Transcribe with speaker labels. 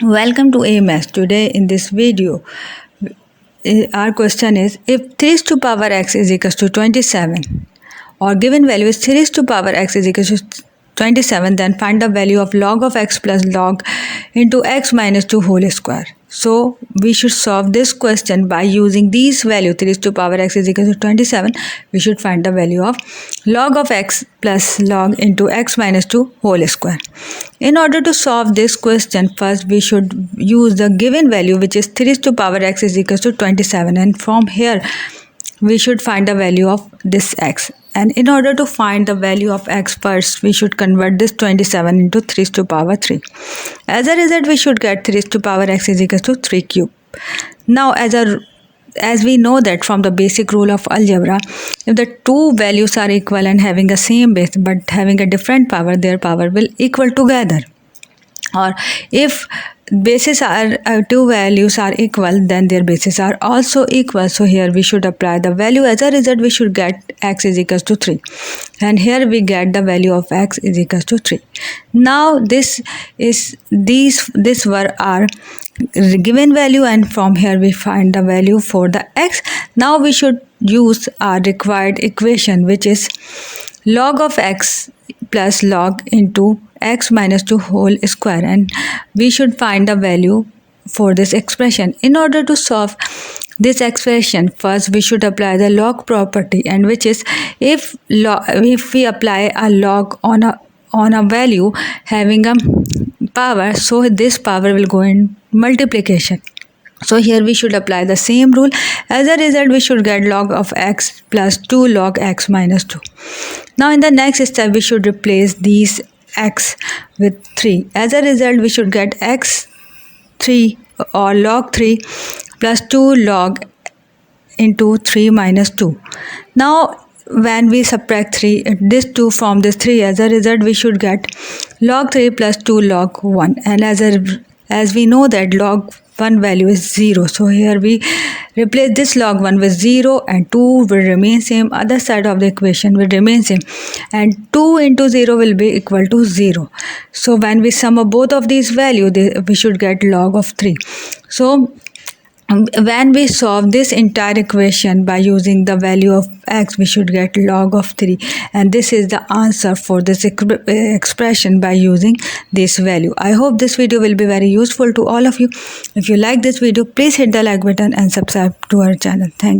Speaker 1: Welcome to AMS. Today in this video, our question is, if 3 raised to power x is equals to 27 or given value is 3 raised to power x is equals to 27, then find the value of log of x plus log into x minus 2 whole square. So we should solve this question by using these value 3 raised to power x is equals to 27. We should find the value of log of x plus log into x minus 2 whole square. In order to solve this question, first we should use the given value, which is 3 raised to power x is equals to 27, and from here we should find the value of this x. And in order to find the value of x, first we should convert this 27 into 3 raised to power 3. As a result, we should get 3 raised to power x is equals to 3 cube. Now as we know that from the basic rule of algebra, if the two values are equal and having the same base but having a different power, their power will equal together. Or if bases are two values are equal, then their bases are also equal. So here we should apply the value. As a result, we should get x is equals to 3, and here we get the value of x is equals to 3. Now this were our given value, and from here we find the value for the x. Now we should use our required equation, which is log of x plus log into x minus 2 whole square, and we should find the value for this expression. In order to solve this expression, first we should apply the log property, and which is if we apply a log on a value having a power, so this power will go in multiplication. So here we should apply the same rule. As a result, we should get log of x plus 2 log x minus 2. Now in the next step, we should replace these x with 3. As a result, we should get x3 or log 3 plus 2 log into 3 minus 2. Now when we subtract this 2 from this 3, as a result we should get log 3 plus 2 log 1, and as we know that log 1 value is 0, so here we replace this log 1 with 0, and 2 will remain same. Other side of the equation will remain same, and 2 into 0 will be equal to 0. So when we sum up both of these values, we should get log of 3. So when we solve this entire equation by using the value of x, we should get log of 3, and this is the answer for this expression by using this value. I hope this video will be very useful to all of you. If you like this video, please hit the like button and subscribe to our channel. Thank you.